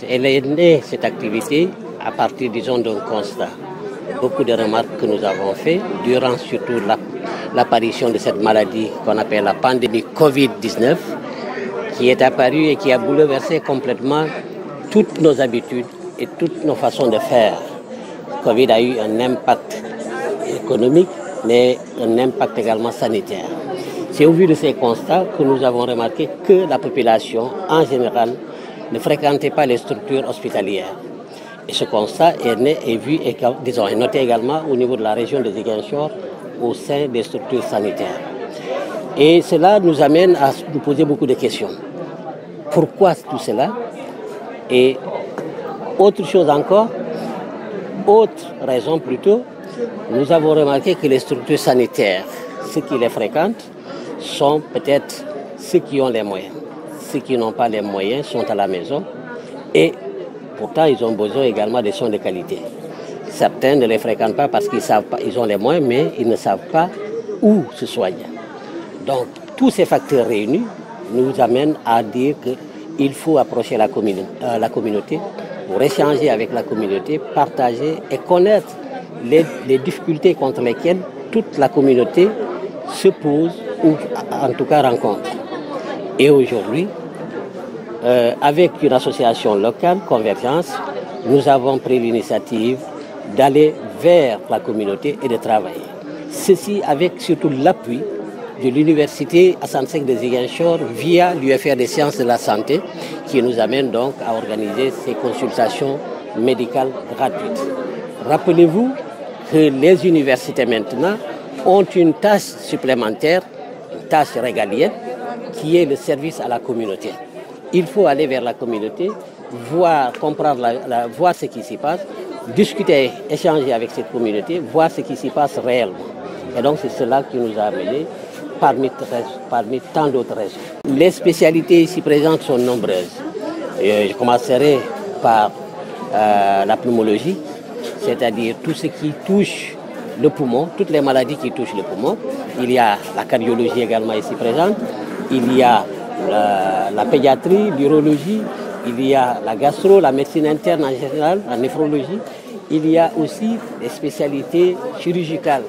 Elle est née, cette activité, à partir, disons, d'un constat. Beaucoup de remarques que nous avons faites durant surtout l'apparition de cette maladie qu'on appelle la pandémie Covid-19, qui est apparue et qui a bouleversé complètement toutes nos habitudes et toutes nos façons de faire. Covid a eu un impact économique, mais un impact également sanitaire. C'est au vu de ces constats que nous avons remarqué que la population, en général, ne fréquentait pas les structures hospitalières. Et ce constat est né et vu, et noté également au niveau de la région de Ziguinchor, au sein des structures sanitaires. Et cela nous amène à nous poser beaucoup de questions. Pourquoi tout cela? Et autre chose encore, autre raison plutôt, nous avons remarqué que les structures sanitaires, ceux qui les fréquentent, sont peut-être ceux qui ont les moyens. Ceux qui n'ont pas les moyens sont à la maison et pourtant ils ont besoin également de soins de qualité. Certains ne les fréquentent pas parce qu'ils savent pas, ils ont les moyens, mais ils ne savent pas où se soigner. Donc tous ces facteurs réunis nous amènent à dire qu'il faut approcher la communauté pour échanger avec la communauté, partager et connaître les difficultés contre lesquelles toute la communauté se pose ou en tout cas rencontre. Et aujourd'hui, avec une association locale, Convergence, nous avons pris l'initiative d'aller vers la communauté et de travailler. Ceci avec surtout l'appui de l'Université Assane Seck de Ziguinchor via l'UFR des sciences de la santé qui nous amène donc à organiser ces consultations médicales gratuites. Rappelez-vous que les universités maintenant ont une tâche supplémentaire, une tâche régalienne, qui est le service à la communauté. Il faut aller vers la communauté, voir, comprendre, voir ce qui s'y passe, discuter, échanger avec cette communauté, voir ce qui s'y passe réellement. Et donc c'est cela qui nous a amenés parmi tant d'autres raisons. Les spécialités ici présentes sont nombreuses. Je commencerai par la pneumologie, c'est-à-dire tout ce qui touche le poumon, toutes les maladies qui touchent le poumon. Il y a la cardiologie également ici présente, il y a la pédiatrie, l'urologie, il y a la gastro, la médecine interne en général, la néphrologie. Il y a aussi des spécialités chirurgicales.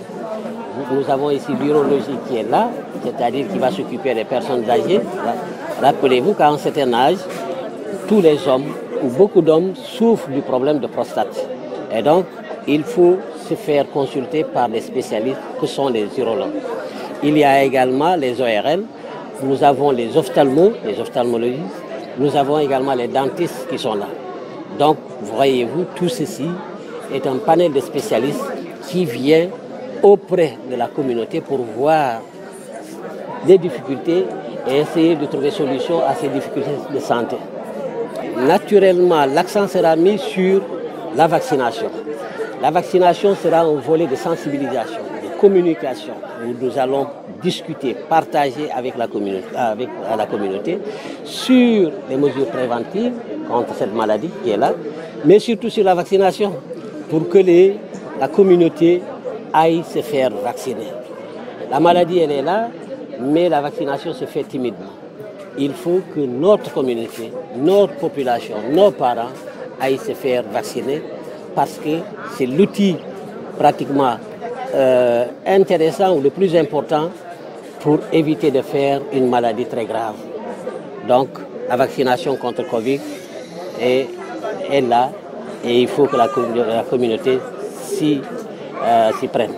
Nous avons ici l'urologie qui est là, c'est-à-dire qui va s'occuper des personnes âgées. Rappelez-vous qu'à un certain âge, tous les hommes ou beaucoup d'hommes souffrent du problème de prostate. Et donc, il faut se faire consulter par les spécialistes que sont les urologues. Il y a également les ORL, nous avons les ophtalmologistes, nous avons également les dentistes qui sont là. Donc, voyez-vous, tout ceci est un panel de spécialistes qui vient auprès de la communauté pour voir les difficultés et essayer de trouver solution à ces difficultés de santé. Naturellement, l'accent sera mis sur la vaccination. La vaccination sera un volet de sensibilisation, de communication, où nous allons discuter, partager avec la communauté sur les mesures préventives contre cette maladie qui est là, mais surtout sur la vaccination, pour que la communauté aille se faire vacciner. La maladie, elle est là, mais la vaccination se fait timidement. Il faut que notre communauté, notre population, nos parents aillent se faire vacciner parce que c'est l'outil pratiquement intéressant ou le plus important pour éviter de faire une maladie très grave. Donc, la vaccination contre Covid est là et il faut que la communauté s'y prenne.